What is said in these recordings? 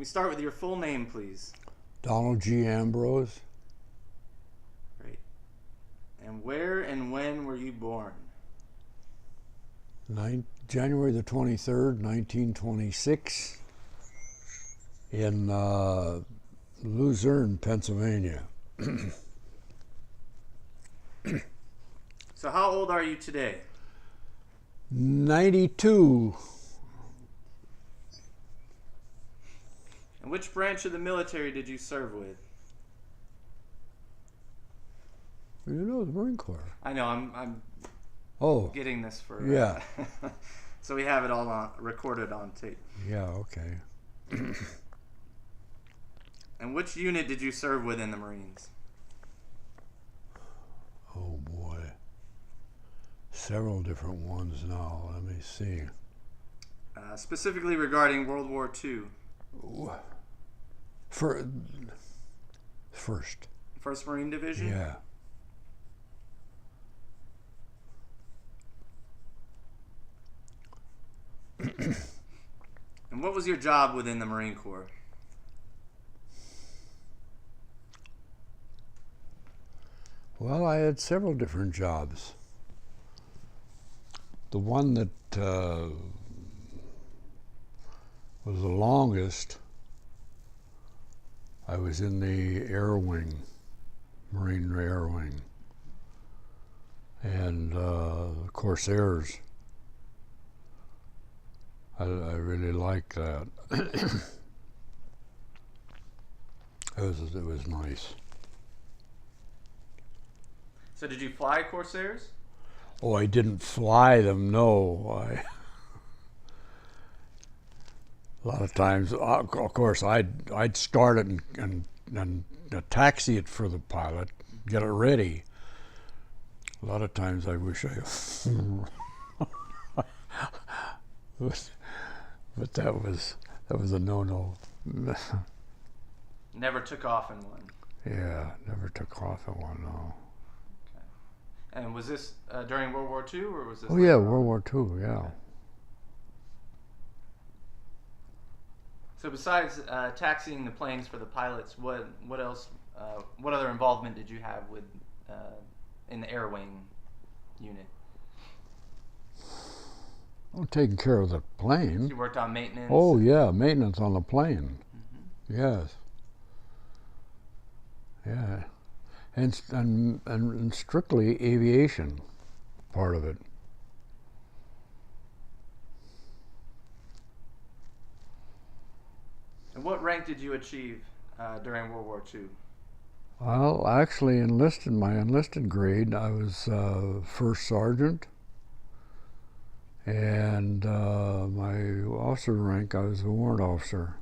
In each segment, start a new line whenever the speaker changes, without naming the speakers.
We start with your full name, please.
Donald G. Ambrose.
Great. And where and when were you born?
January the 23rd, 1926, in Luzerne, Pennsylvania.
So how old are you today?
92.
And which branch of the military did you serve with?
You know, the Marine Corps.
I know, I'm
Oh,
getting this for...
yeah.
So we have it all recorded on tape.
Yeah, okay.
And which unit did you serve with in the Marines?
Oh, boy. Several different ones now. Let me see.
Specifically regarding World War II.
First.
1st Marine Division?
Yeah.
And what was your job within the Marine Corps?
Well, I had several different jobs. The one that was the longest, I was in the Air Wing, Marine Air Wing, and Corsairs. I really liked that. It was nice.
So did you fly Corsairs?
Oh, I didn't fly them, no. A lot of times, of course, I'd start it and taxi it for the pilot, get it ready. A lot of times I wish I... but that was a no-no.
Never took off in one.
Yeah, never took off in one, no.
Okay. And was this during World War II, or was this?
Oh yeah, World War II, yeah.
Okay. So besides taxiing the planes for the pilots, what else? What other involvement did you have with in the air wing unit?
Oh, taking care of the plane.
So you worked on maintenance.
Oh yeah, maintenance on the plane.
Mm-hmm.
Yes. Yeah, and strictly aviation, part of it.
And what rank did you achieve during World War II?
Well, actually, my enlisted grade, I was first sergeant, and my officer rank, I was a warrant officer.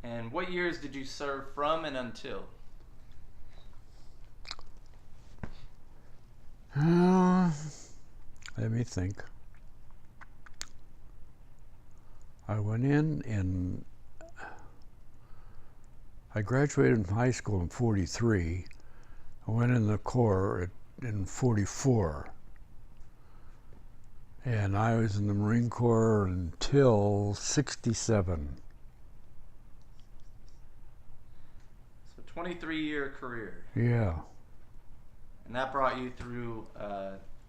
And what years did you serve from and until?
Let me think. I went I graduated from high school in 43. I went in the Corps in 44. And I was in the Marine Corps until 67.
So 23-year career.
Yeah.
And that brought you through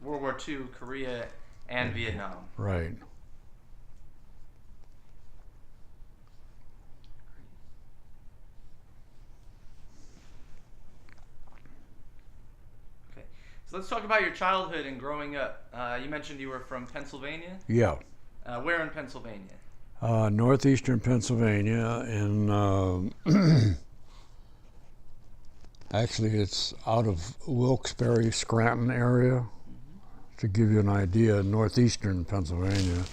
World War II, Korea, and Vietnam.
Right.
Okay. So let's talk about your childhood and growing up. You mentioned you were from Pennsylvania?
Yeah.
Where in Pennsylvania?
Northeastern Pennsylvania, and actually it's out of Wilkes-Barre, Scranton area. To give you an idea, northeastern Pennsylvania,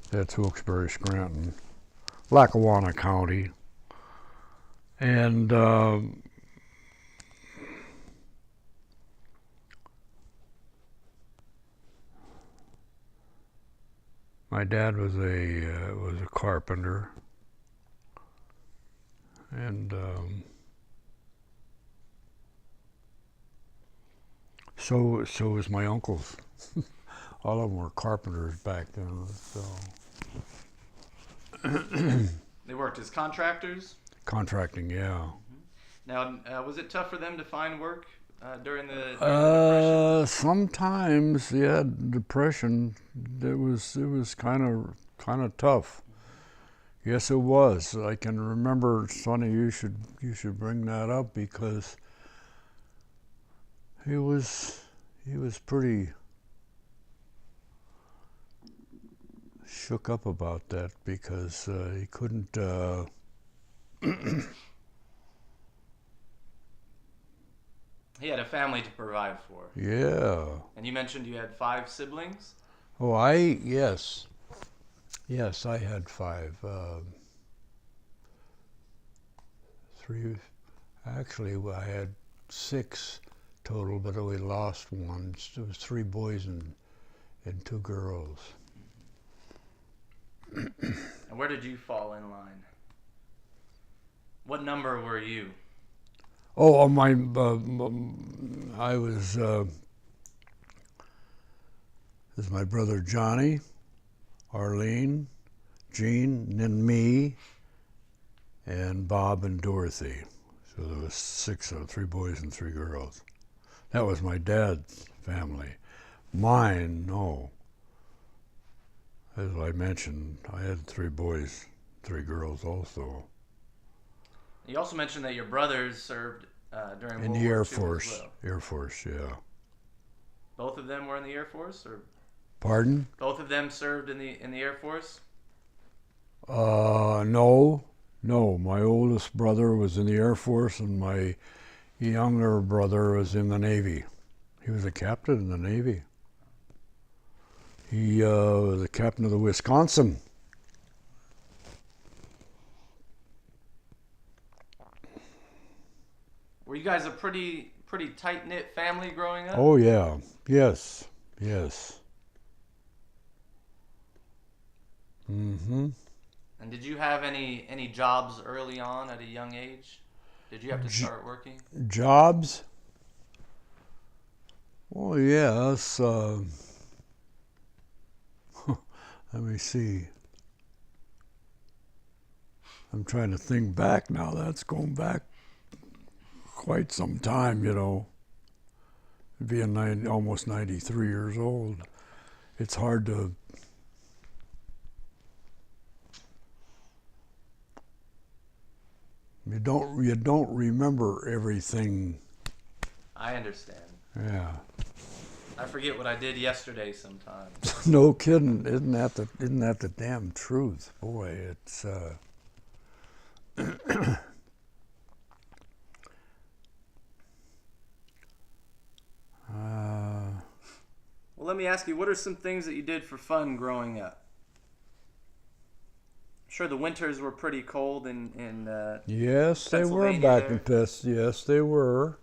that's Wilkes-Barre, Scranton, Lackawanna County. And my dad was a carpenter, and So was my uncles. All of them were carpenters back then. So
They worked as contractors.
contracting, yeah.
Now, was it tough for them to find work during the Depression?
Sometimes, yeah, depression. It was kind of tough. Yes, it was. I can remember. It's funny you should bring that up because he was pretty shook up about that because he couldn't.
He had a family to provide for.
Yeah.
And you mentioned you had 5 siblings?
Oh, yes, I had five. Three, actually, I had six total, but we lost one. It was 3 boys and 2 girls.
And where did you fall in line? What number were you?
Oh, I was. There's my brother Johnny, Arlene, Jean, and then me, and Bob and Dorothy. So there was 6, 3 boys and 3 girls. That was my dad's family. Mine, no. As I mentioned, I had 3 boys, 3 girls also.
You also mentioned that your brothers served during
In
World
the
War
Air
II
Force.
as well.
Air Force, yeah.
Both of them were in the Air Force, or
Pardon?
both of them served in the Air Force?
No. My oldest brother was in the Air Force, and my younger brother was in the Navy. He was a captain in the Navy. He was the captain of the Wisconsin.
Were you guys a pretty tight knit family growing up?
Oh yeah, yes. Mm-hmm.
And did you have any jobs early on at a young age? Did you have to start working?
Jobs? Oh yes. Let me see. I'm trying to think back now. That's going back quite some time, Being almost 93 years old. It's hard to. You don't remember everything.
I understand.
Yeah.
I forget what I did yesterday sometimes.
No kidding. Isn't that the damn truth? Boy, it's
Well, let me ask you, what are some things that you did for fun growing up? I'm sure the winters were pretty cold in
yes, they were
Pennsylvania
back
there.
in Pest. Yes, they were.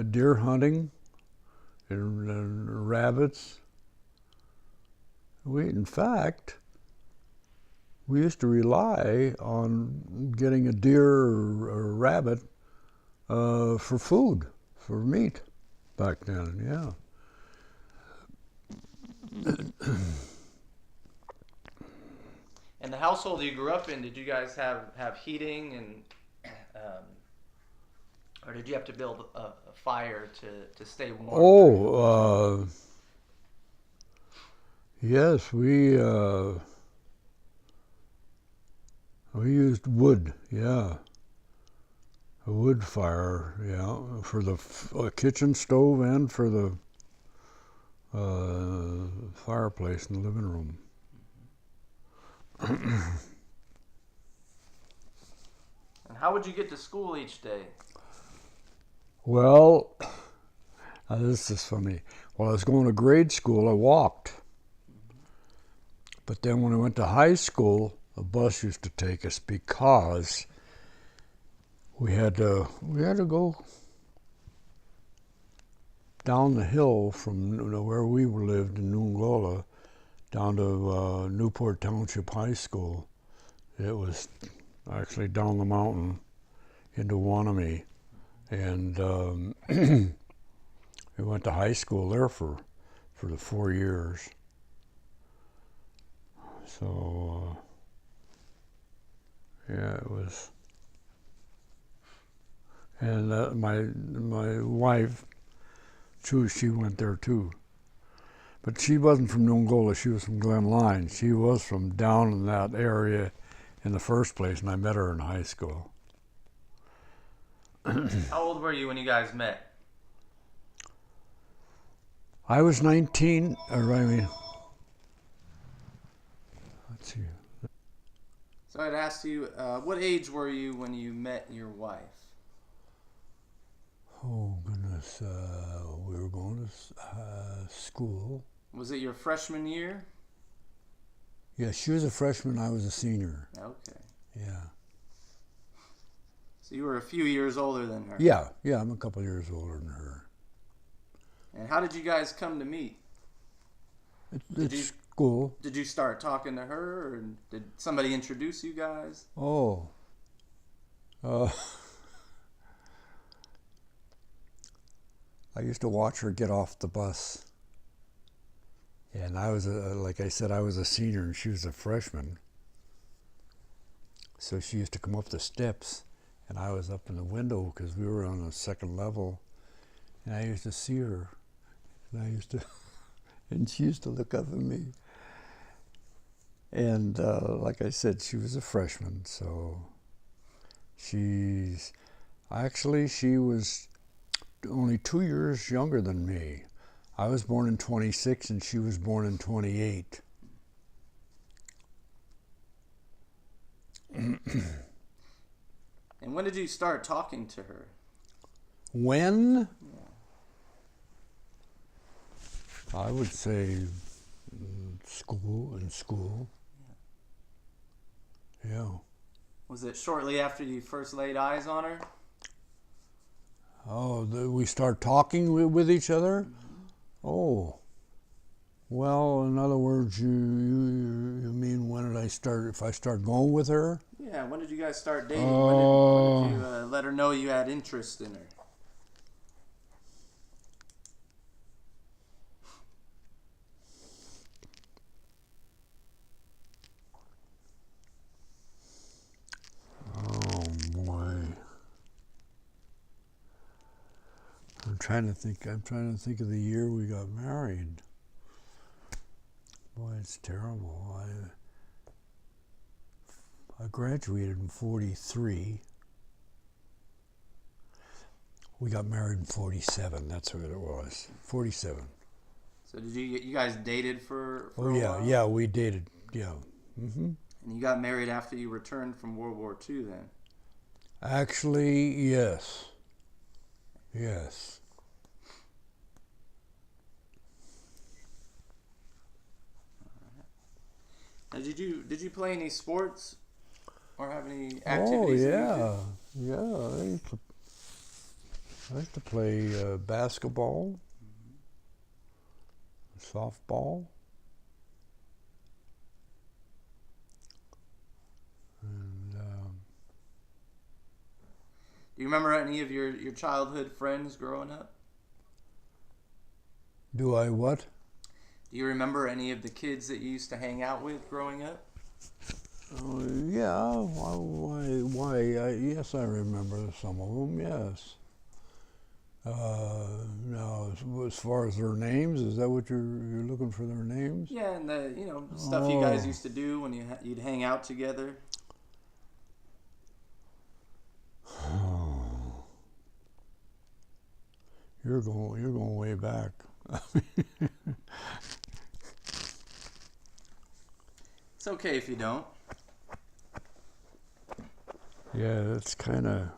Deer hunting and rabbits. In fact, we used to rely on getting a deer or a rabbit for food, for meat back then, yeah.
And the household you grew up in, did you guys have heating or did you have to build a fire to stay warm?
Oh, yes, we used wood, yeah. A wood fire, yeah, for the kitchen stove and for the fireplace in the living room.
And how would you get to school each day?
Well, this is funny. While I was going to grade school, I walked. But then when I went to high school, a bus used to take us because we had to go down the hill from where we lived in Nungola down to Newport Township High School. It was actually down the mountain into Wanami. And we went to high school there for the 4 years. So, yeah, it was. And my wife, she went there too. But she wasn't from Nongola, she was from Glen Line. She was from down in that area in the first place, and I met her in high school.
How old were you when you guys met?
I was 19, or I mean, let's see.
So I'd asked you, what age were you when you met your wife?
Oh, goodness, we were going to school.
Was it your freshman year?
Yeah, she was a freshman, I was a senior.
Okay.
Yeah.
So you were a few years older than her.
Yeah, I'm a couple years older than her.
And how did you guys come to meet?
It's school.
Did you start talking to her, or did somebody introduce you guys?
Oh. I used to watch her get off the bus. And I was, like I said, I was a senior and she was a freshman. So she used to come up the steps and I was up in the window because we were on the second level. And I used to see her. And and she used to look up at me. And like I said, she was a freshman. So she was only 2 years younger than me. I was born in 26 and she was born in 28.
And when did you start talking to her?
When? Yeah. I would say school. Yeah.
Was it shortly after you first laid eyes on her?
Oh, we start talking with each other? Mm-hmm. Oh. Well, in other words, you mean when did I start, if I start going with her?
Yeah, when did you guys start dating? When did you let her know you had interest in her?
Oh, boy. I'm trying to think of the year we got married. Boy, it's terrible. I graduated in 43. We got married in 47. That's what it was. 47.
So did you guys dated for
oh,
a
yeah,
while?
Yeah, we dated. Yeah. Mm-hmm.
And you got married after you returned from World War II then?
Actually, yes. Yes.
Now, did you play any sports or have any activities?
Oh, yeah. Yeah. I used to play basketball, softball, and
do you remember any of your childhood friends growing up?
do I what?
Do you remember any of the kids that you used to hang out with growing up?
Yeah. Why? Yes, I remember some of them. Yes. Now, as far as their names, is that what you're looking for? Their names?
Yeah, and the stuff you guys used to do when you'd hang out together.
You're going way back.
It's okay if you don't.
Yeah, it's kind of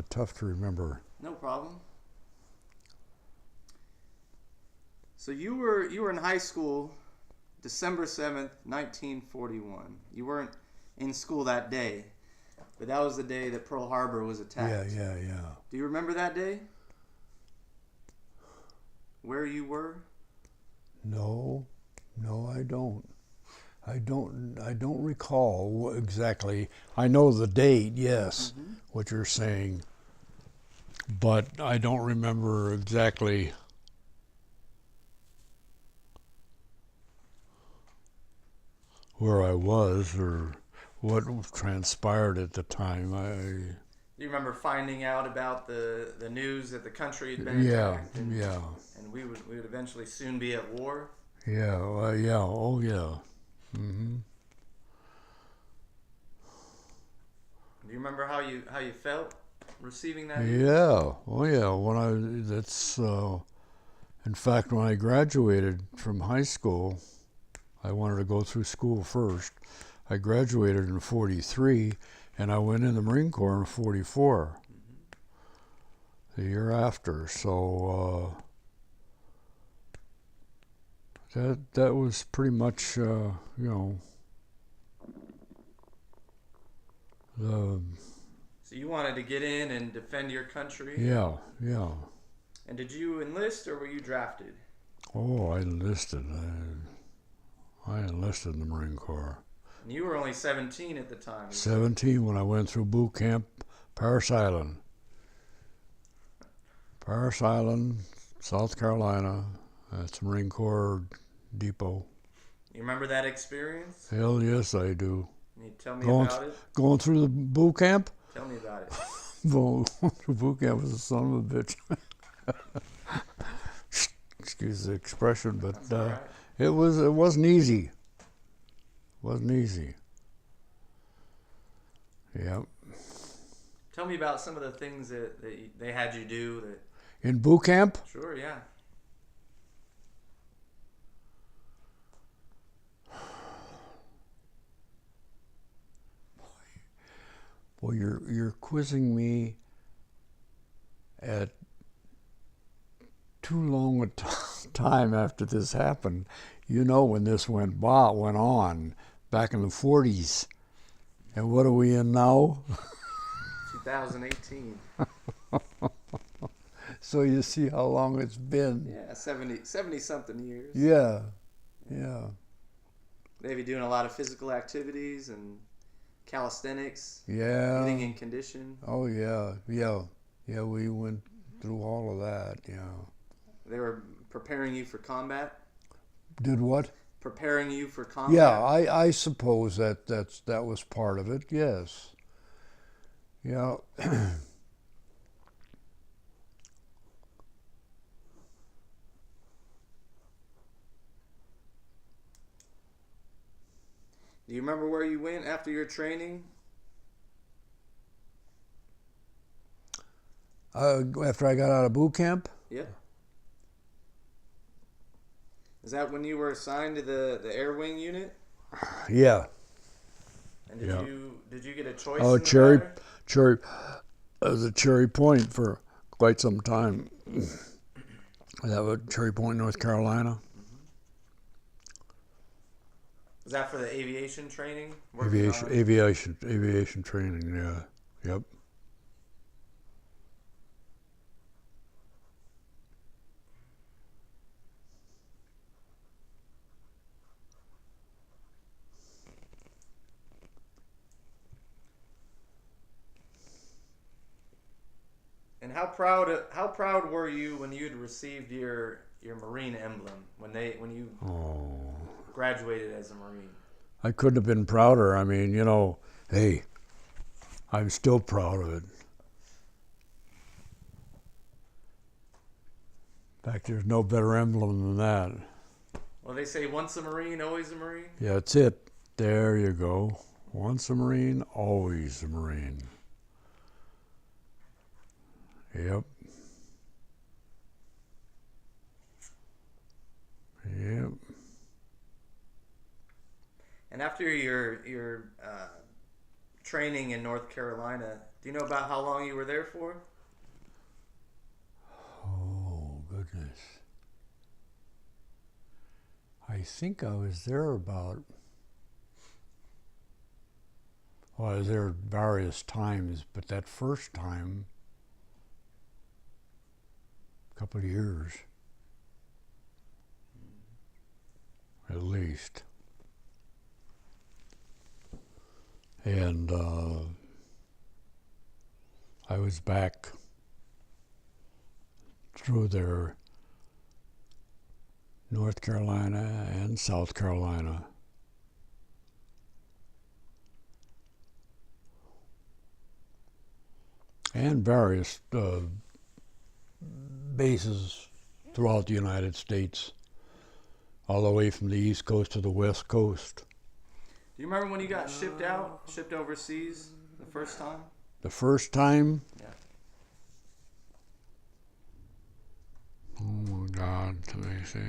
tough to remember.
No problem. So you were in high school December 7th, 1941. You weren't in school that day, but that was the day that Pearl Harbor was attacked.
Yeah.
Do you remember that day? Where you were?
No, I don't. I don't recall exactly. I know the date, yes, what you're saying, but I don't remember exactly where I was or what transpired at the time.
Do you remember finding out about the news that the country had been
Yeah,
attacked and
yeah,
we would eventually soon be at war?
yeah, yeah, oh yeah. Hmm.
Do you remember how you felt receiving that news?
Yeah, oh yeah. In fact, when I graduated from high school, I wanted to go through school first. I graduated in '43, and I went in the Marine Corps in '44, the year after. So that was pretty much, the
So you wanted to get in and defend your country.
yeah, yeah.
And did you enlist or were you drafted?
Oh, I enlisted. I enlisted in the Marine Corps.
And you were only 17 at the time.
17 when I went through boot camp, Parris Island. Parris Island, South Carolina. That's Marine Corps depot.
You remember that experience?
Hell yes, I do.
Can you tell me
Going,
about it?
going through the boot camp?
Tell me about it.
Going through boot camp was a son of a bitch. Excuse the expression, but
That's all right.
it wasn't easy. Wasn't easy. Yep.
Tell me about some of the things that they had you do.
In boot camp?
Sure, yeah.
Well, you're quizzing me at too long a time after this happened. You know when this went on back in the 40s. And what are we in now?
2018.
So you see how long it's been.
Yeah, 70 something years.
Yeah, yeah.
They have you doing a lot of physical activities and calisthenics,
Yeah.
getting in condition.
Oh, yeah, yeah. Yeah, we went through all of that, yeah.
They were preparing you for combat?
Did what?
Preparing you for combat?
Yeah, I suppose that was part of it, yes. Yeah.
Do you remember where you went after your training?
After I got out of boot camp?
Yeah. Is that when you were assigned to the air wing unit?
Yeah.
And
Yeah.
did you get a choice?
Oh,
in the matter?
Cherry. That was a Cherry Point for quite some time. That was Cherry Point, North Carolina.
Was that for the aviation training?
Aviation training. Yeah. Yep.
And how proud were you when you'd received your Marine emblem when you
Oh,
graduated as a Marine?
I couldn't have been prouder. I mean, hey, I'm still proud of it. In fact, there's no better emblem than that.
Well, they say once a Marine, always a Marine.
Yeah, that's it. There you go. Once a Marine, always a Marine. Yep. Yep.
And after your training in North Carolina, do you know about how long you were there for?
Oh, goodness. I think I was there about, well, I was there various times, but that first time, a couple of years, at least. And I was back through there, North Carolina and South Carolina. And various bases throughout the United States, all the way from the East Coast to the West Coast.
Do you remember when you got shipped overseas the first time?
The first time?
Yeah.
Oh my God, let me see.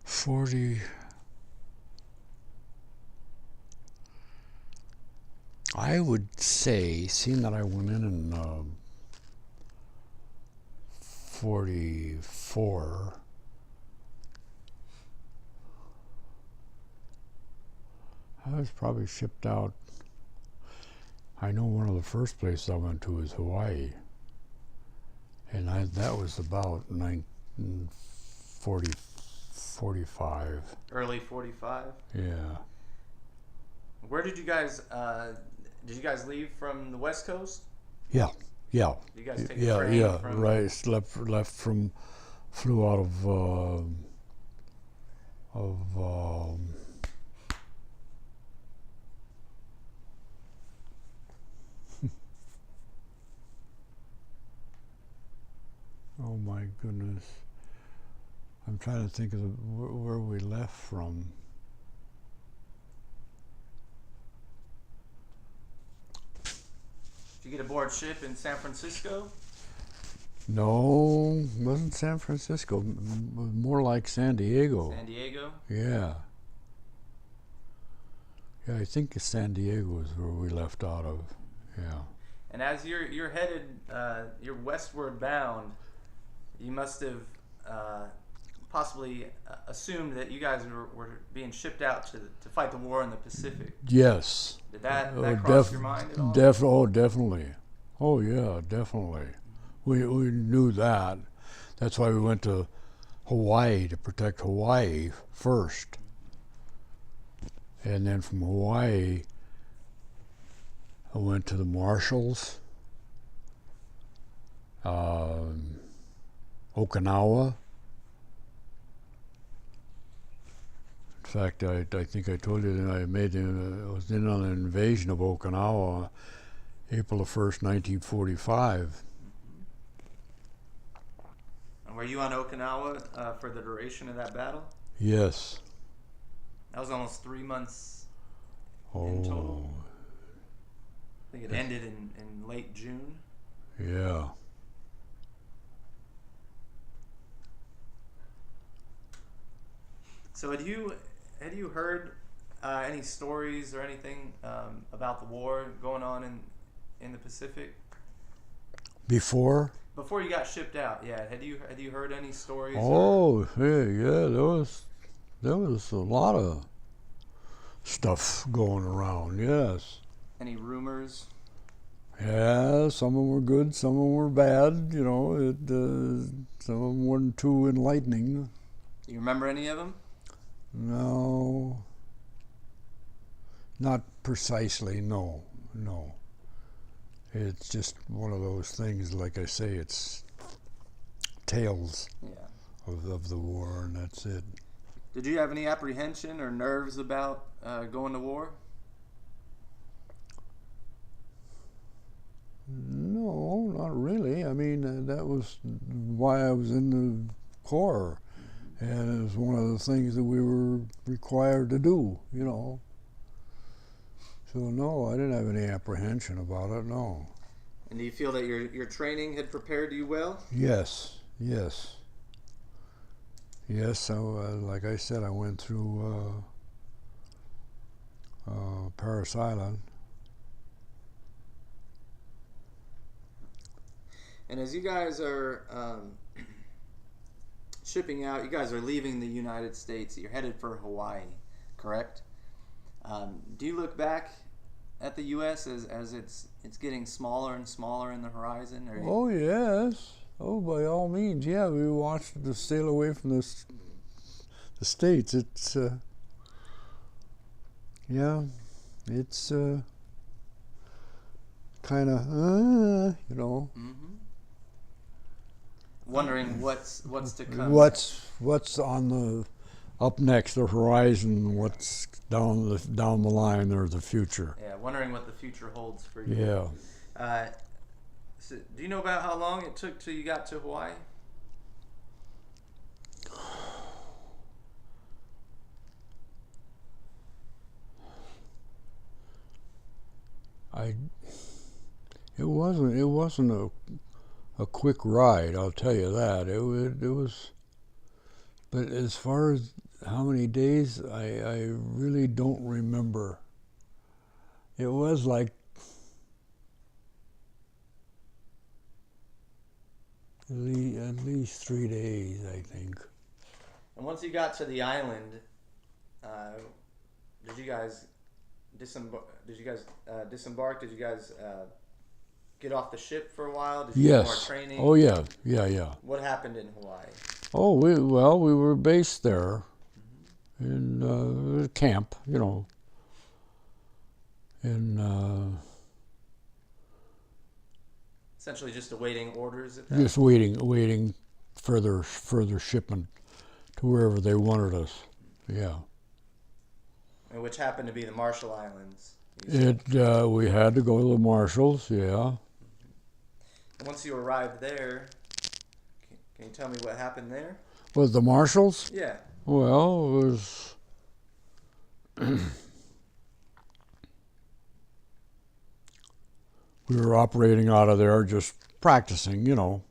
40. I would say, seeing that I went in 44, I was probably shipped out. I know one of the first places I went to was Hawaii, and that was about 45.
Early 45.
Yeah.
Where did you guys leave from the West Coast?
Yeah.
Did you guys take a train from?
Right. Flew out of oh my goodness. I'm trying to think of where we left from.
Did you get aboard ship in San Francisco?
No, wasn't San Francisco. More like San Diego.
San Diego?
Yeah. Yeah, I think San Diego is where we left out of. Yeah.
And as you're headed, you're westward bound, you must have possibly assumed that you guys were being shipped out to fight the war in the Pacific.
Yes.
Did that cross your mind at all?
Definitely. Oh yeah, definitely. We knew that. That's why we went to Hawaii, to protect Hawaii first. And then from Hawaii, I went to the Marshalls, Okinawa. In fact, I think I told you that I was in on an invasion of Okinawa, April the 1st, 1945.
And were you on Okinawa for the duration of that battle?
Yes.
That was almost 3 months in total. I think it ended in late June.
Yeah.
So had you heard any stories or anything about the war going on in the Pacific?
Before
you got shipped out, yeah. Had you heard any stories?
Oh, yeah. There was a lot of stuff going around. Yes.
Any rumors?
Yeah, some of them were good, some of them were bad. You know, some of them weren't too enlightening.
Do you remember any of them?
No, not precisely. No. It's just one of those things. Like I say, it's tales of the war, and that's it.
Did you have any apprehension or nerves about going to war?
No, not really. I mean, that was why I was in the Corps, and it was one of the things that we were required to do, you know. So no, I didn't have any apprehension about it, no.
And do you feel that your training had prepared you well?
Yes. So, like I said, I went through Parris Island.
And as you guys are shipping out, you guys are leaving the United States. You're headed for Hawaii, correct? Do you look back at the U.S. as it's getting smaller and smaller in the horizon?
Oh yes. Oh, by all means, yeah. We watched to sail away from the States. It's yeah, it's kind of, you know.
Mm-hmm. Wondering what's to come.
What's on the up next, the horizon, what's down the line or the future.
Yeah, wondering what the future holds for you.
Yeah.
So do you know about how long it took till you got to Hawaii?
It wasn't a quick ride, I'll tell you that. It was, but as far as how many days, I really don't remember. It was like at least 3 days, I think.
And once you got to the island, did you guys disembark? Did you guys get off the ship for a while? Did you get more
Yes.
training?
Oh yeah.
What happened in Hawaii?
Oh, we were based there in a camp, you know, in
Essentially, just awaiting orders at that.
just waiting further shipment to wherever they wanted us. Yeah.
And which happened to be the Marshall Islands.
We had to go to the Marshalls. Yeah.
And once you arrived there, can you tell me what happened there?
Was the Marshalls?
Yeah.
Well, it was. We were operating out of there, just practicing, you know,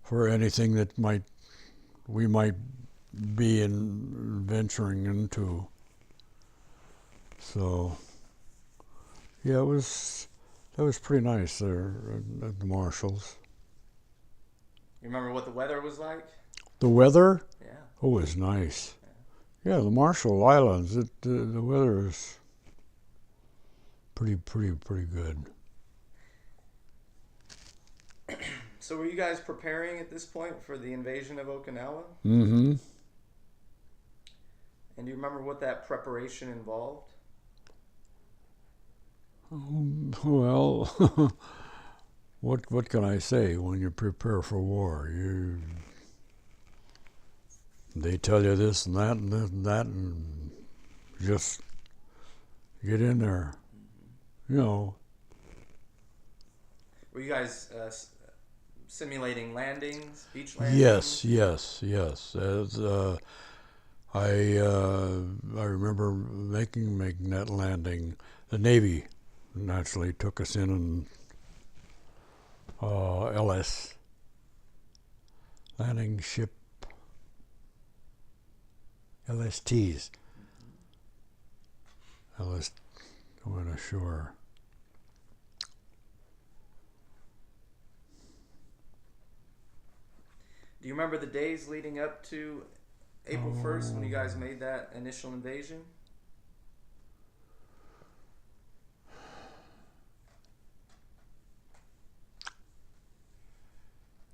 for anything that we might be venturing into. So, yeah, that was pretty nice there at the Marshalls.
You remember what the weather was like?
The weather?
Yeah.
Oh, it was nice. Yeah, the Marshall Islands. The weather is pretty good.
So were you guys preparing at this point for the invasion of Okinawa?
Mm-hmm.
And do you remember what that preparation involved?
Well, what can I say when you prepare for war? They tell you this and that and this and that, and just get in there. You know.
Were you guys simulating beach landings?
Yes. I remember making that landing. The Navy naturally took us in LS landing ship LSTs. LS went ashore.
Do you remember the days leading up to April 1st when you guys made that initial invasion?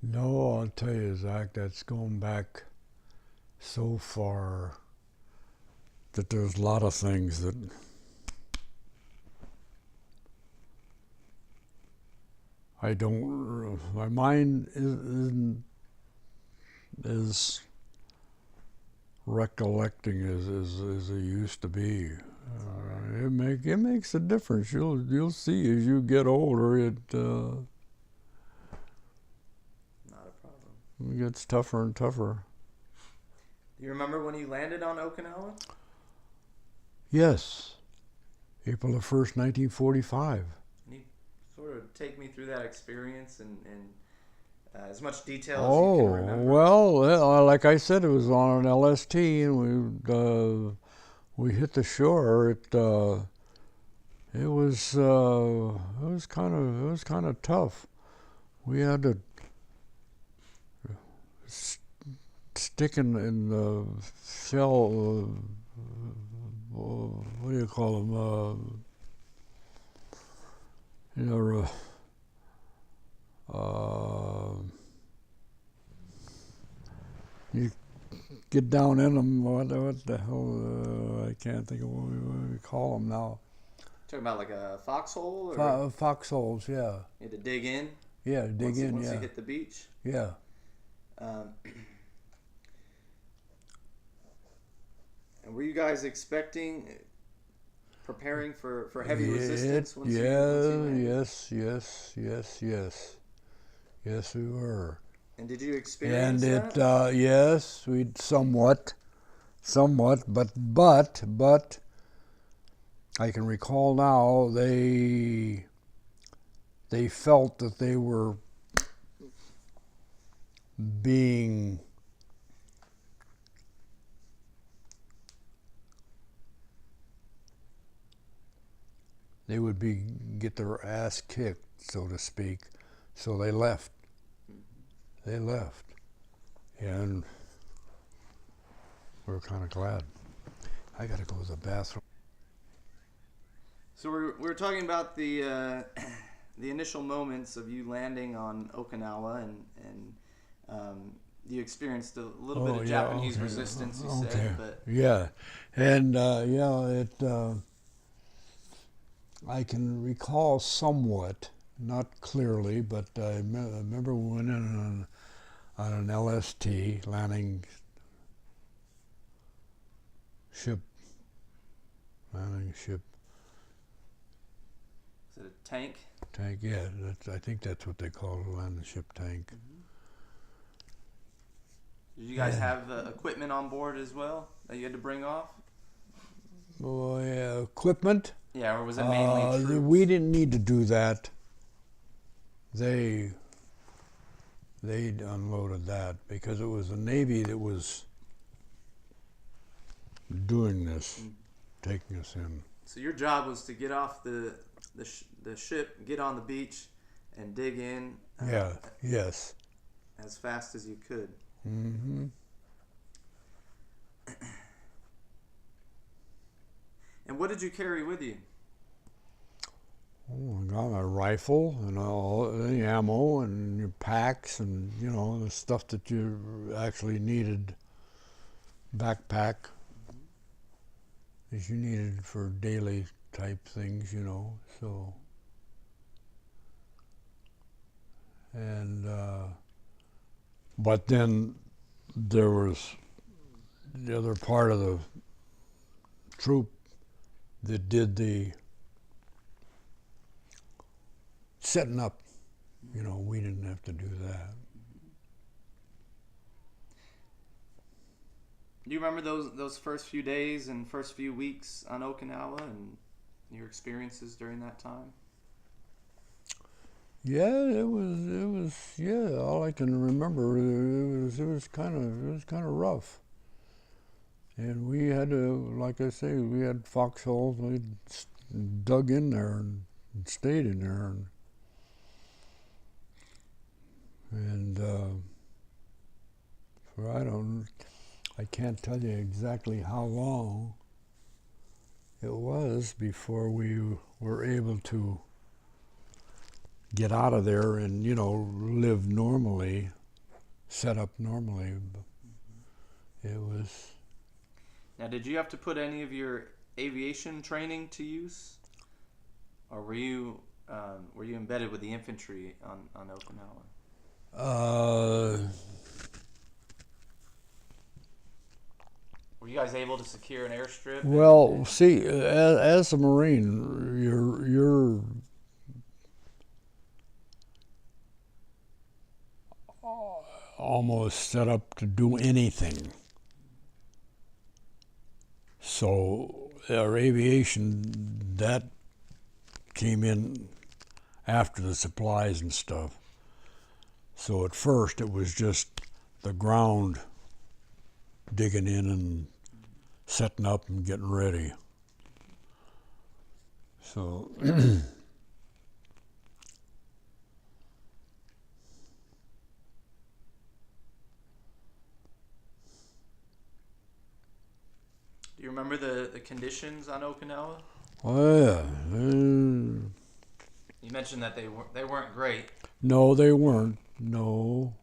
No, I'll tell you, Zach, that's going back so far that there's a lot of things that I don't. My mind isn't as recollecting as it used to be. It makes a difference. You'll see as you get older. It
Not a problem.
gets tougher and tougher.
Do you remember when you landed on Okinawa?
Yes, April the 1st, 1945.
Can you sort of take me through that experience and as much detail as you can remember?
Well, like I said, it was on an LST, and we hit the shore. It was kind of tough. We had to stick in the shell. What do you call them? You get down in them. What the hell? I can't think of what we call them now.
Talking about like a foxhole? Or
Foxholes, yeah.
you had to dig in?
Yeah, dig in,
once
yeah.
you hit the beach?
Yeah.
And were you guys preparing for heavy resistance once you landed?
Yes, we were.
And did you experience
that?
And
yes, we somewhat, but I can recall now they felt that they were being get their ass kicked, so to speak. So they left. And we were kind of glad. I got to go to the bathroom.
So we were talking about the initial moments of you landing on Okinawa, and you experienced a little bit of Japanese resistance. You said, but
yeah, and I can recall somewhat, not clearly, but I remember we went in on an LST landing ship.
Is it a tank?
Tank, yeah. I think that's what they call it, a landing ship tank.
Mm-hmm. Did you guys have equipment on board as well that you had to bring off?
Oh, yeah, equipment?
Yeah, or was it mainly troops?
We didn't need to do that. They unloaded that because it was the Navy that was doing this, taking us in.
So your job was to get off the ship, get on the beach, and dig in.
Yes.
As fast as you could.
Mm-hmm.
And what did you carry with you?
Oh, I got a rifle and all the ammo and your packs and the stuff that you actually needed. Backpack, as you needed for daily type things, so. And but then there was the other part of the troop that did the setting up. We didn't have to do that.
Do you remember those first few days and first few weeks on Okinawa and your experiences during that time?
Yeah, it was. Yeah, all I can remember it was kind of rough. And we had to, like I say, we had foxholes. We dug in there and stayed in there, and I can't tell you exactly how long it was before we were able to get out of there and live normally, set up normally. It was.
Now, did you have to put any of your aviation training to use, or were you embedded with the infantry on Okinawa? Were you guys able to secure an airstrip?
Well, see, as a Marine, you're almost set up to do anything. So our aviation, that came in after the supplies and stuff. So at first it was just the ground, digging in and setting up and getting ready. So
Do you remember the conditions on Okinawa?
oh yeah.
You mentioned that they weren't great.
No, they weren't. No.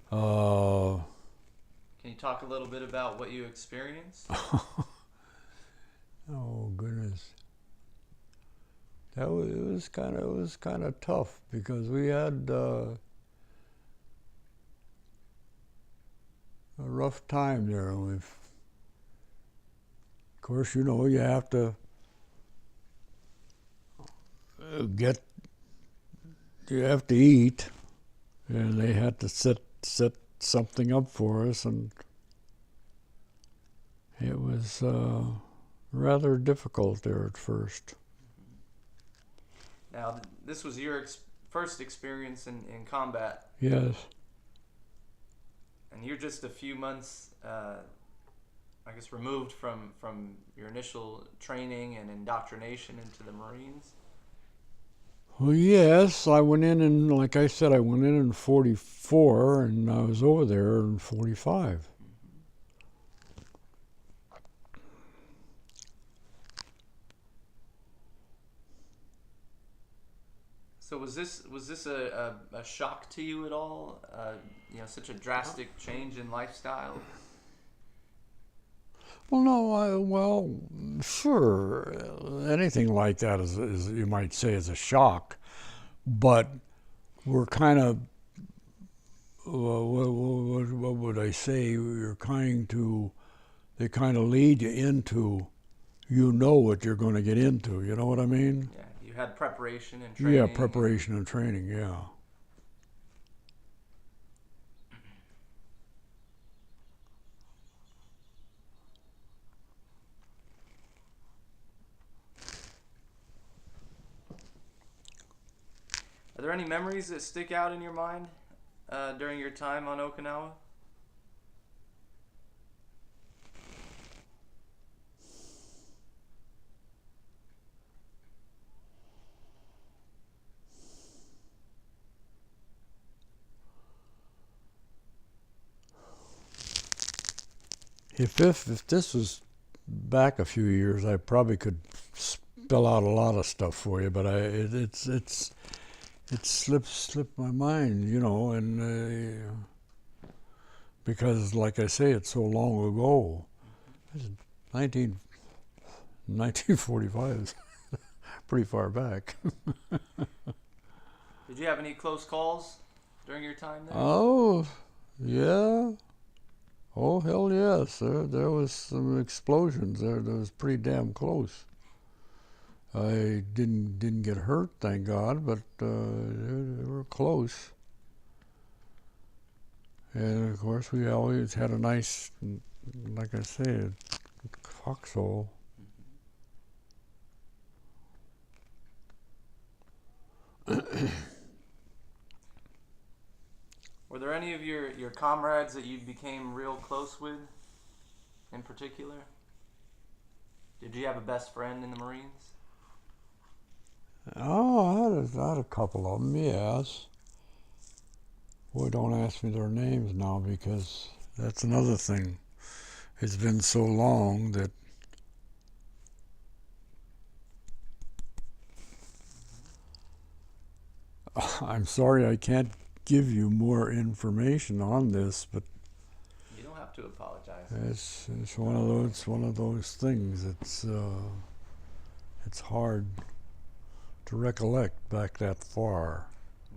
Can you talk a little bit about what you experienced?
Oh goodness, it was kind of tough because we had a rough time there. Of course, you know, you have to get, you have to eat, and they had to set something up for us, and it was rather difficult there at first.
Now, this was your first experience in combat.
Yes.
And you're just a few months, I guess, removed from your initial training and indoctrination into the Marines.
Well, yes, I went in, and like I said, I went in 44, and I was over there in 45.
So was this a shock to you at all? You know, such a drastic change in lifestyle.
Well, no, well, sure, anything like that is, you might say, is a shock, but we're kind of, what would I say? They kind of lead you into, you know what you're going to get into. You know what I mean?
Yeah, you had preparation and training.
Yeah, preparation and training. Yeah.
Are there any memories that stick out in your mind during your time on Okinawa?
If this was back a few years, I probably could spell out a lot of stuff for you, but it slipped my mind, you know, and because, like I say, it's so long ago. 1945 is pretty far back.
Did you have any close calls during your time there?
Oh, yeah. Oh, hell yes. There was some explosions there. That was pretty damn close. I didn't get hurt, thank God, but they were close. And of course, we always had a nice, like I say, foxhole.
Were there any of your comrades that you became real close with in particular? Did you have a best friend in the Marines?
Oh, I had a couple of them, yes. Boy, don't ask me their names now, because that's another thing. It's been so long that I'm sorry I can't give you more information on this, but
You don't have to apologize.
it's one of those things. It's hard to recollect back that far.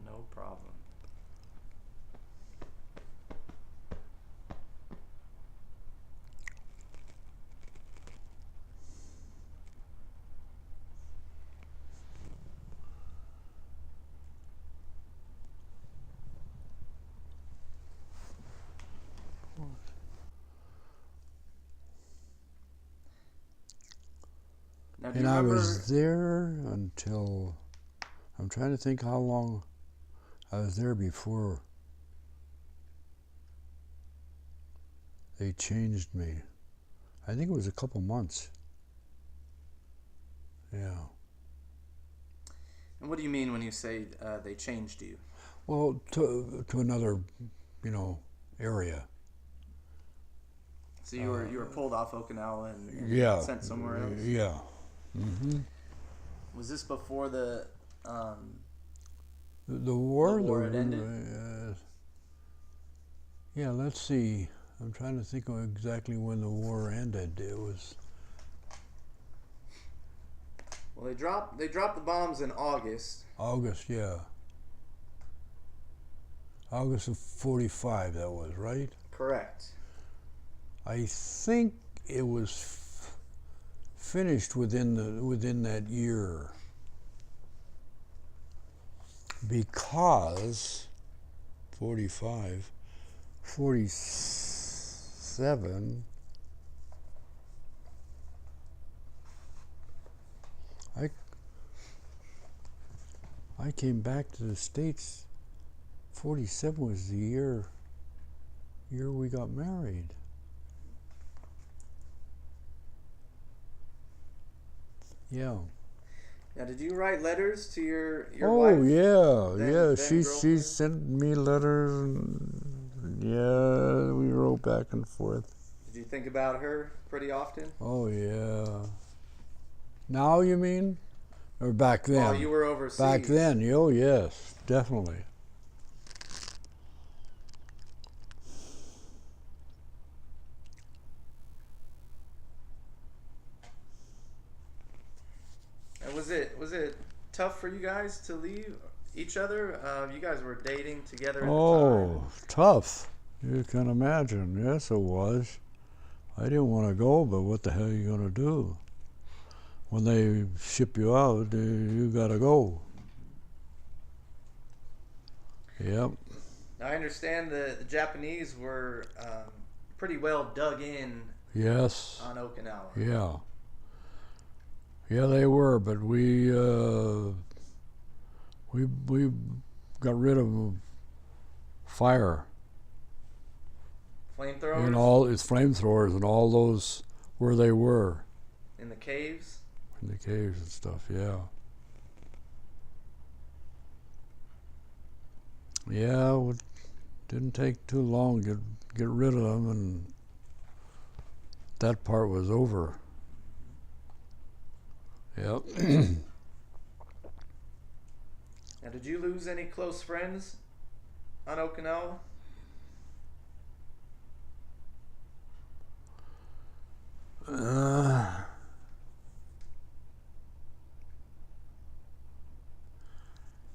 No problem. Now, do you
And I
remember?
was there until, I'm trying to think how long I was there before they changed me. I think it was a couple months. Yeah.
And what do you mean when you say they changed you?
Well, to another, you know, area.
So you were pulled off Okinawa and
Yeah.
sent somewhere else.
Yeah. Mm-hmm.
Was this before the
The war
had ended?
yeah, let's see. I'm trying to think of exactly when the war ended. It was
Well, they dropped the bombs in August.
August, yeah. August of 45, that was, right?
Correct.
I think it was finished within that year, because 45, 47, I came back to the States. 47 was the year we got married. Yeah.
Now, did you write letters to your
Oh
wife?
yeah. She
girlfriend?
sent me letters. And, yeah, we wrote back and forth.
Did you think about her pretty often?
Oh yeah. Now you mean, or back then?
While you were overseas.
Back then, oh yes, definitely.
And was it tough for you guys to leave each other? You guys were dating together at the time.
Oh, tough. You can imagine. Yes, it was. I didn't want to go, but what the hell are you going to do? When they ship you out, you got to go. Yep.
Now, I understand the Japanese were pretty well dug in
Yes.
on Okinawa.
Yeah. Yeah, they were, but we got rid of fire
Flamethrowers
and all its flamethrowers and all those where they were
in the caves.
in the caves and stuff. Yeah. Yeah, it didn't take too long to get rid of them, and that part was over. Yep.
Now, did you lose any close friends on Okinawa?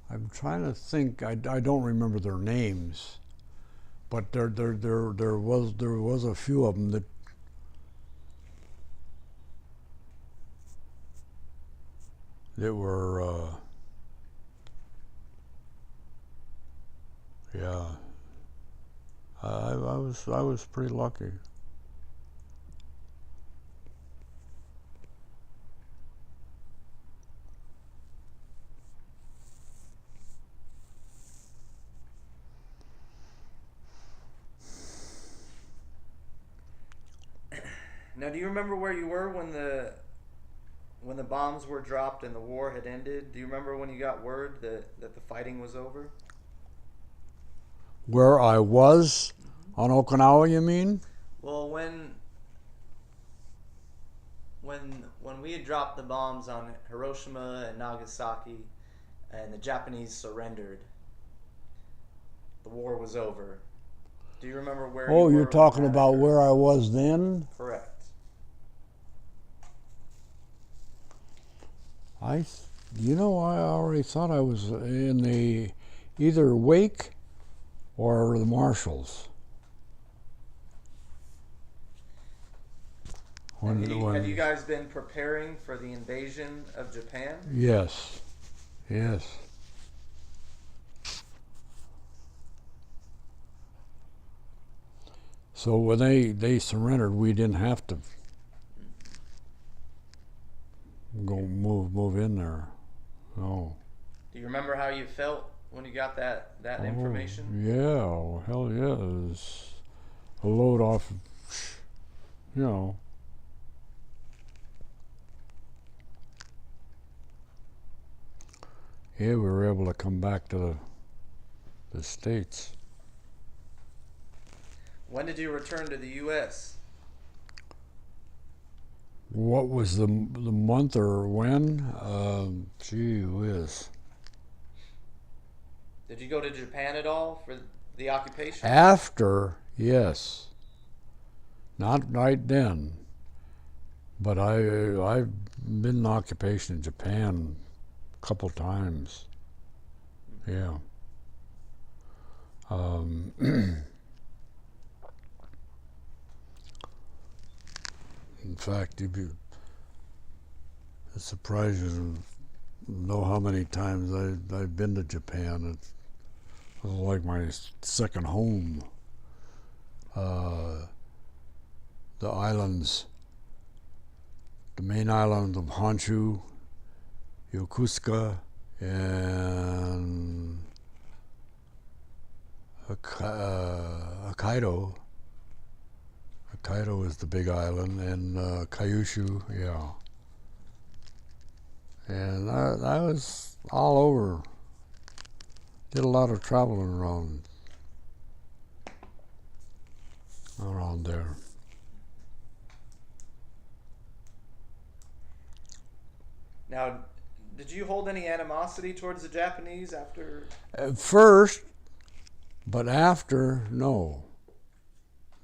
I'm trying to think. I don't remember their names, but there was a few of them that were yeah. I was pretty lucky.
Now, do you remember where you were when the bombs were dropped and the war had ended? Do you remember when you got word that the fighting was over?
Where I was on Okinawa, you mean?
Well, when we had dropped the bombs on Hiroshima and Nagasaki, and the Japanese surrendered, the war was over. Do you remember where?
Oh,
you
you're
were
talking
when that
about
occurred?
where I was then?
Correct.
I already thought I was in the either wake or the Marshalls.
Had you guys been preparing for the invasion of Japan?
Yes, yes. So when they surrendered, we didn't have to go move in there. No.
Do you remember how you felt when you got that information?
Yeah, well, hell yeah. It was a load off, you know. Yeah, we were able to come back to the States.
When did you return to the U.S.?
What was the month or when? Gee whiz.
Did you go to Japan at all for the occupation?
After, yes. Not right then, but I've been in occupation in Japan a couple times. Yeah. In fact, you'd be surprised to know how many times I've been to Japan. It's like my second home. The islands, the main islands of Honshu, Yokosuka, and Hokkaido. Hokkaido is the big island, and Kyushu, yeah. And I was all over. Did a lot of traveling around there.
Now, did you hold any animosity towards the Japanese after?
At first, but after, no.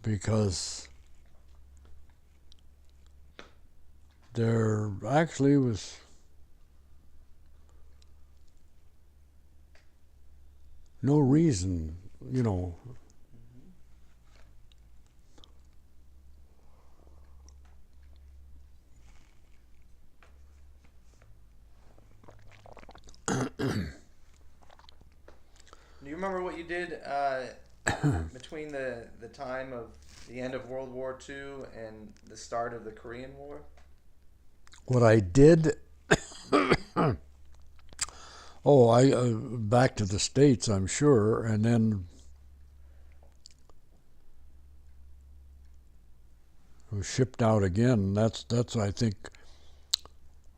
Because there actually was no reason, you know.
Do you remember what you did between the time of the end of World War II and the start of the Korean War?
What I did, I back to the States, I'm sure, and then was shipped out again. That's I think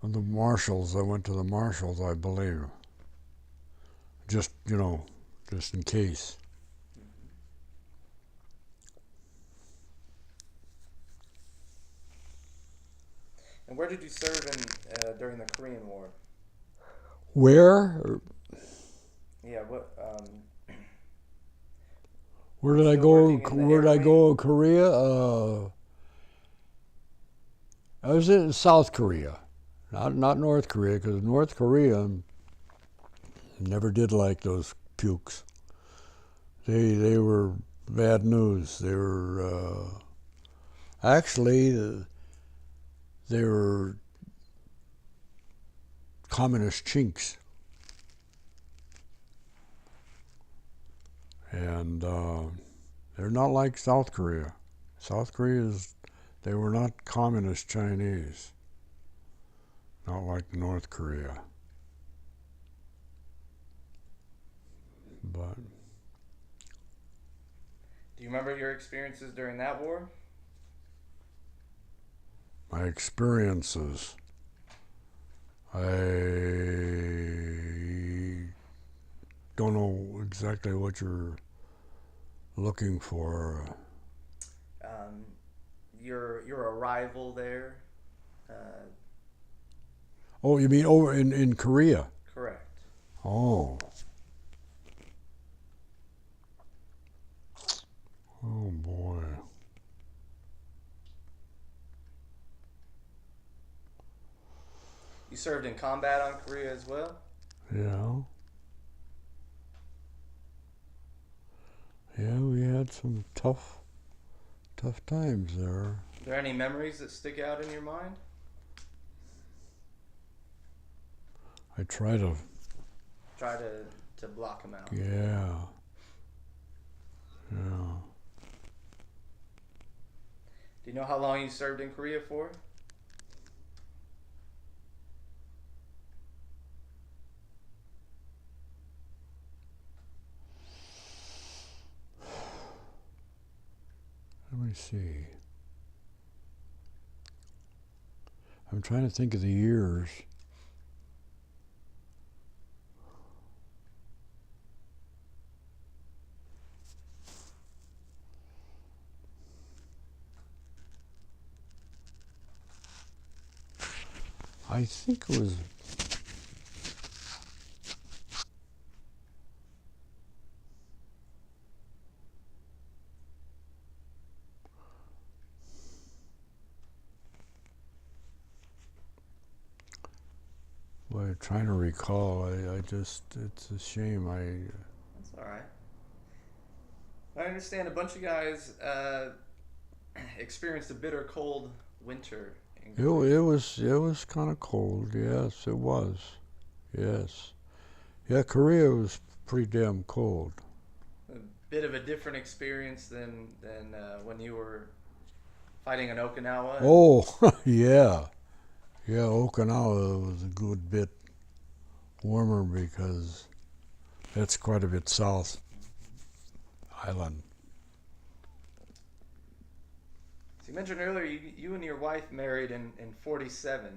the Marshalls. I went to the Marshalls, I believe. Just just in case.
And where did you serve during the Korean War?
Where?
Yeah, what?
Where did I go? Where did I go? Korea? I was in South Korea, not North Korea, because North Korea never did like those pukes. They were bad news. They were actually they were communist chinks, and they're not like South Korea. South Korea they were not communist Chinese, not like North Korea. But
do you remember your experiences during that war?
my experiences, I don't know exactly what you're looking for.
Your arrival there.
Oh, you mean over in Korea?
Correct.
Oh. Oh boy.
You served in combat on Korea as well?
Yeah. Yeah, we had some tough times there.
Are there any memories that stick out in your mind?
I try to
block them out.
Yeah.
Do you know how long you served in Korea for?
Let me see. I'm trying to think of the years. I think it was I'm trying to recall. I just, it's a shame.
That's all right. I understand a bunch of guys experienced a bitter cold winter.
It was kind of cold. Yes, it was. Yes. Yeah, Korea was pretty damn cold.
A bit of a different experience than when you were fighting in Okinawa.
Oh, yeah. Yeah, Okinawa was a good bit warmer because that's quite a bit south island.
So you mentioned earlier you and your wife married in 47.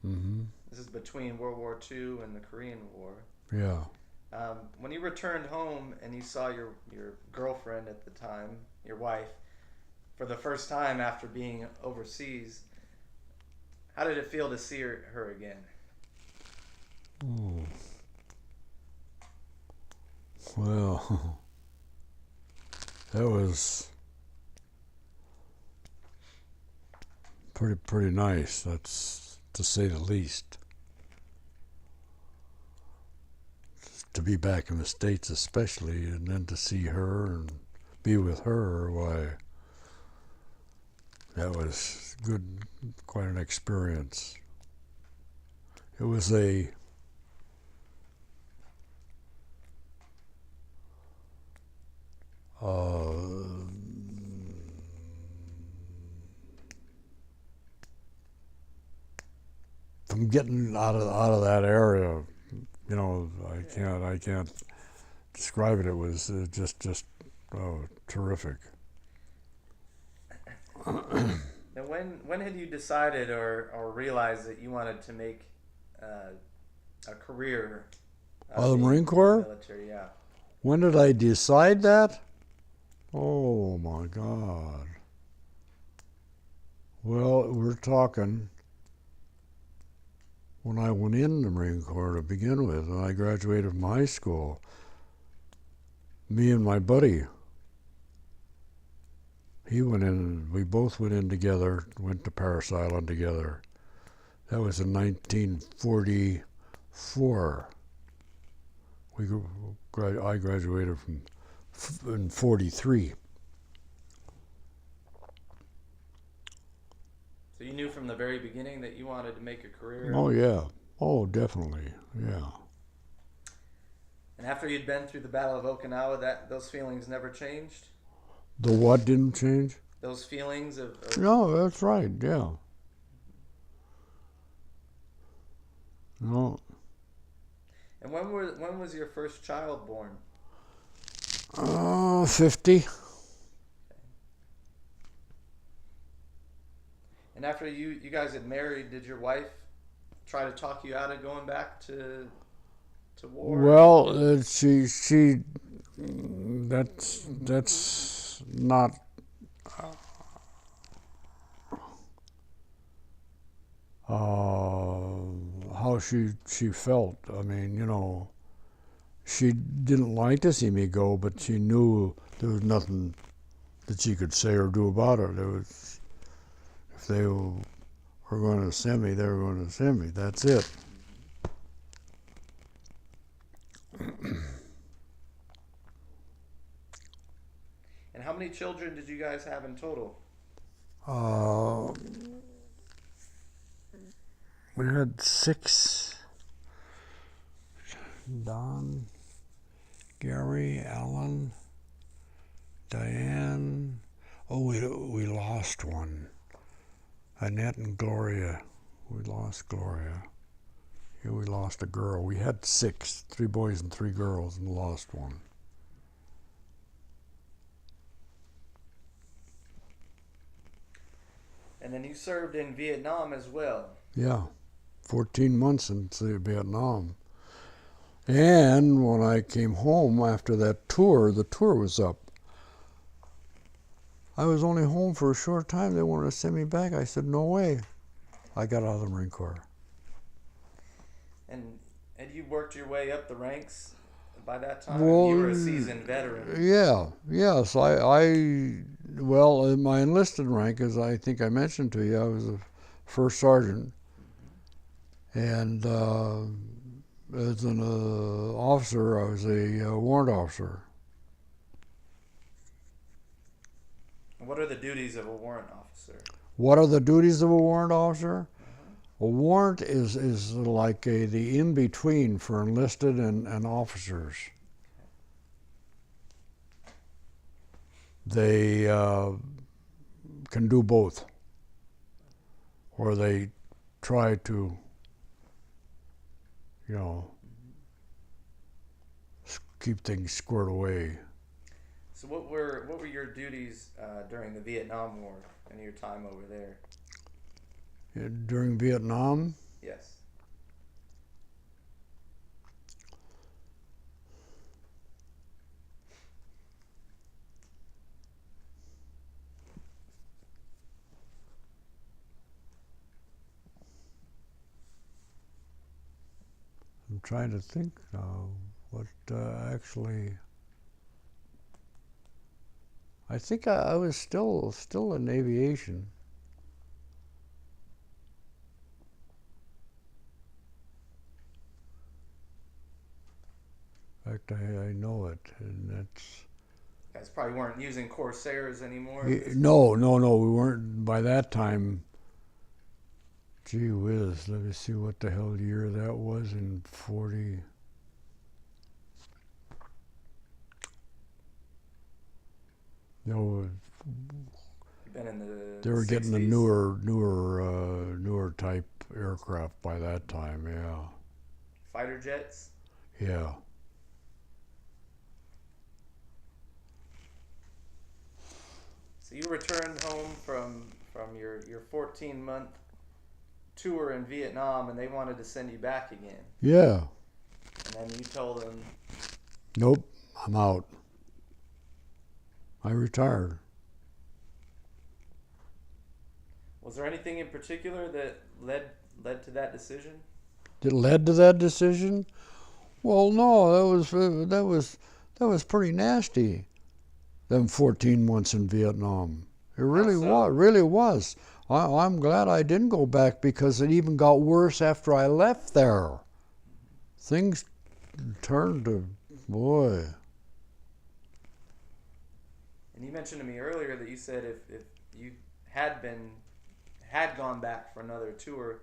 Mm-hmm.
This is between World War II and the Korean War.
Yeah.
When you returned home and you saw your girlfriend at the time, your wife, for the first time after being overseas, how did it feel to see her again?
Oh. Well, that was pretty nice. That's to say the least. To be back in the States, especially, and then to see her and be with her, why, that was good, quite an experience. It was from getting out of that area, you know, I can't describe it. It was just terrific.
Now, when had you decided or realized that you wanted to make a career
The Marine Corps?
military? Yeah.
When did I decide that? Oh my God. Well, we're talking when I went in the Marine Corps to begin with, and I graduated from high school. Me and my buddy, he went in, we both went in together, went to Parris Island together. That was in 1944. I graduated in 43.
So you knew from the very beginning that you wanted to make a career?
Oh yeah. Oh, definitely. Yeah.
And after you'd been through the Battle of Okinawa, those feelings never changed?
The what didn't change?
Those feelings of
No, that's right. Yeah. No.
And when was your first child born?
50.
And after you guys had married, did your wife try to talk you out of going back to war?
Well, she that's not how she felt. I mean, you know, she didn't like to see me go, but she knew there was nothing that she could say or do about it. If they were going to send me, they were going to send me. That's it.
And how many children did you guys have in total?
We had 6. Don, Gary, Alan, Diane. Oh, we lost one. Annette and Gloria. We lost Gloria. Yeah, we lost a girl. We had 6, 3 boys and 3 girls, and lost one.
And then you served in Vietnam as well.
Yeah, 14 months in Vietnam. And when I came home after that tour, the tour was up. I was only home for a short time. They wanted to send me back. I said, no way. I got out of the Marine Corps.
And you worked your way up the ranks by that time?
Well,
You were a seasoned veteran.
Yeah, yes. Well, my enlisted rank, as I think I mentioned to you, I was a first sergeant. And as an officer, I was a warrant officer.
What are the duties of a warrant officer?
What are the duties of a warrant officer? A warrant is like the in-between for enlisted and officers. They can do both, or they try to, keep things squared away.
So what were your duties during the Vietnam War and your time over there?
During Vietnam,
Yes.
I'm trying to think now what actually. I think I was still in aviation. In fact, I know it, and that's.
You guys probably weren't using Corsairs anymore.
No, we weren't by that time. Gee whiz, let me see what the hell year that was in 40. No,
Been in the
they were
60s.
getting the newer type aircraft by that time. Yeah.
Fighter jets.
Yeah.
So you returned home from your 14-month tour in Vietnam, and they wanted to send you back again.
Yeah.
And then you told them,
Nope, I'm out. I retired.
was there anything in particular that led to that decision?
It led to that decision? Well, no, that was pretty nasty. Them 14 months in Vietnam. It really was. I'm glad I didn't go back because it even got worse after I left there. Things turned to, boy.
And you mentioned to me earlier that you said if you had gone back for another tour,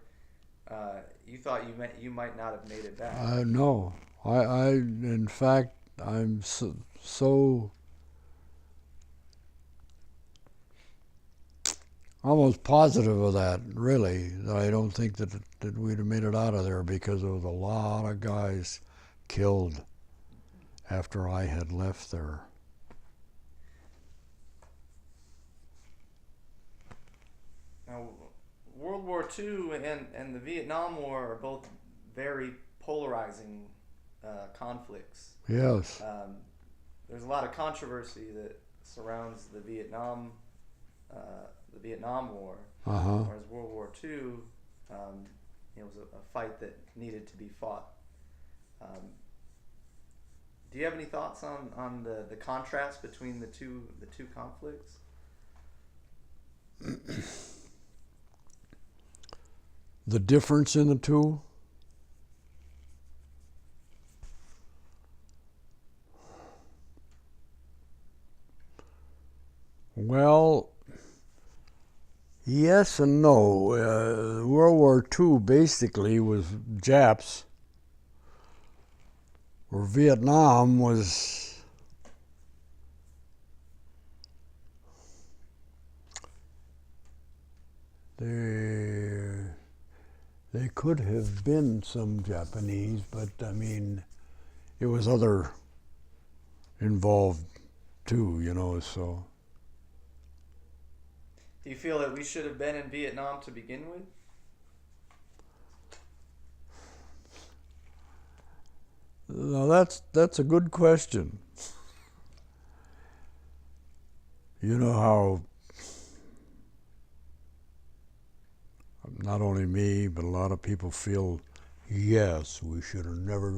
you thought you might not have made it back.
No, I in fact I'm so almost positive of that, really, that I don't think that we'd have made it out of there because there was a lot of guys killed after I had left there.
Now, World War II and the Vietnam War are both very polarizing conflicts.
Yes.
There's a lot of controversy that surrounds the Vietnam War, whereas World War II, was a fight that needed to be fought. Do you have any thoughts on the contrast between the two conflicts?
The difference in the two? Well, yes and no. World War II basically was Japs, where Vietnam was they could have been some Japanese, but I mean, it was other involved too, so.
Do you feel that we should have been in Vietnam to begin with?
Now that's a good question. You know how not only me, but a lot of people feel, yes, we should have never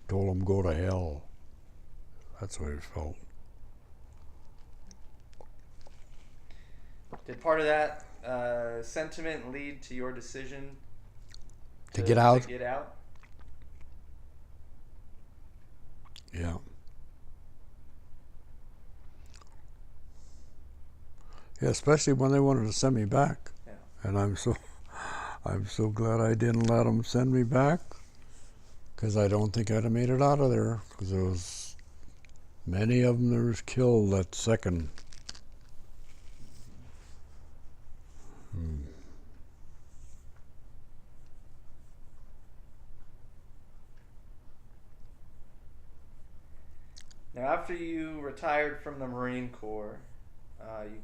told them go to hell. That's what it felt.
Did part of that sentiment lead to your decision
To get out?
To get out?
Yeah. Yeah, especially when they wanted to send me back.
Yeah.
And I'm so glad I didn't let them send me back, because I don't think I'd have made it out of there, because there was many of them that was killed that second.
Now, after you retired from the Marine Corps, you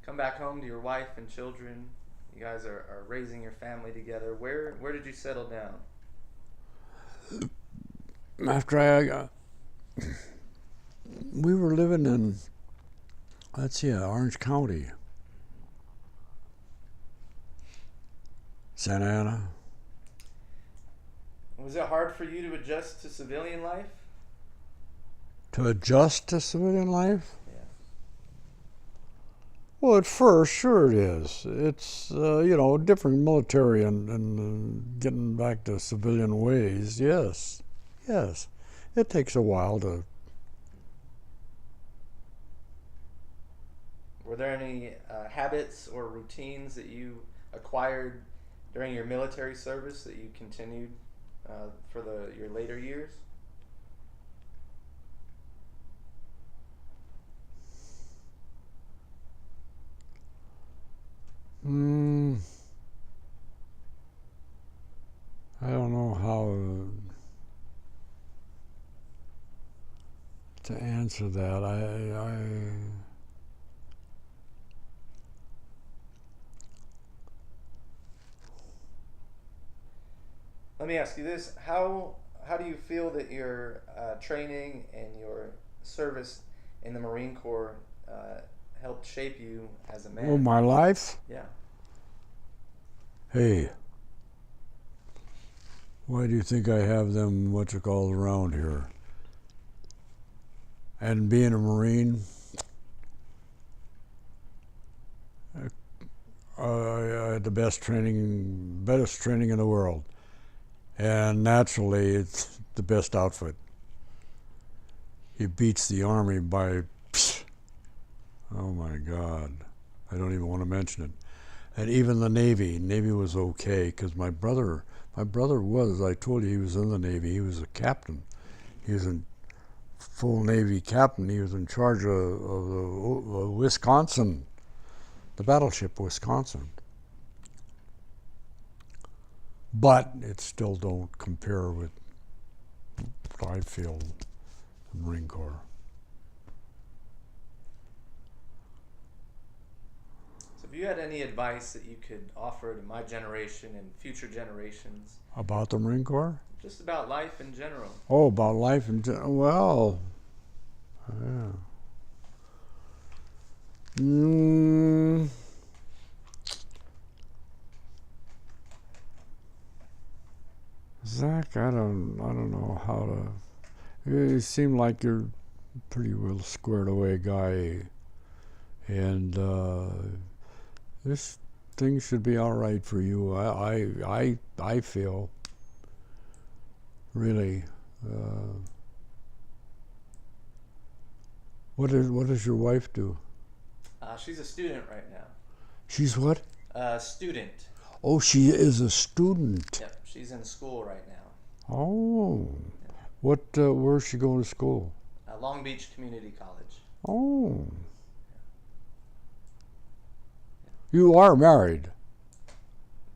come back home to your wife and children. You guys are raising your family together. Where did you settle down?
After we were living in, let's see, Orange County, Santa Ana.
Was it hard for you to adjust to civilian life?
To adjust to civilian life?
Yeah.
Well, at first, sure it is. It's, different military and getting back to civilian ways, yes. Yes. It takes a while to...
Were there any habits or routines that you acquired during your military service that you continued for your later years?
I don't know how to answer that.
Let me ask you this: How do you feel that your training and your service in the Marine Corps helped shape you as a man?
Oh, my life?
Yeah.
Hey, why do you think I have them what you call around here? And being a Marine, I had the best training in the world. And naturally, it's the best outfit. It beats the Army by, oh my God, I don't even want to mention it. And even the Navy was okay, because my brother was, I told you, he was in the Navy. He was a captain. He was a full Navy captain. He was in charge of Wisconsin, the battleship Wisconsin. But it still don't compare with what I feel the Marine Corps.
So if you had any advice that you could offer to my generation and future generations
About the Marine Corps?
just about life in general.
Oh, about life in general. Well, yeah. Zach, I don't know how to. You seem like you're a pretty well squared away guy, and this thing should be all right for you. I feel really. What does your wife do?
She's a student right now.
She's what?
Student.
Oh, she is a student.
Yep, she's in school right now.
Oh, what? Where's she going to school?
Long Beach Community College.
Oh, you are married.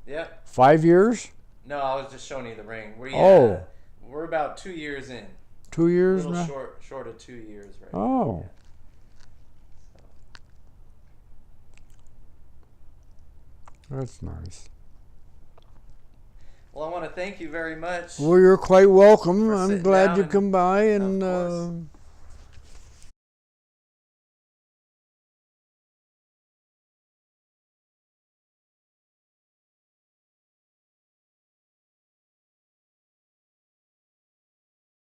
Yep.
5 years?
No, I was just showing you the ring. We're about 2 years in.
2 years
A little
now?
short of 2 years right now.
Oh.
Yeah.
That's nice.
Well, I want to thank you very much.
Well, you're quite welcome.
For
I'm
sitting
glad
down
you
and-
come by, and
Of course.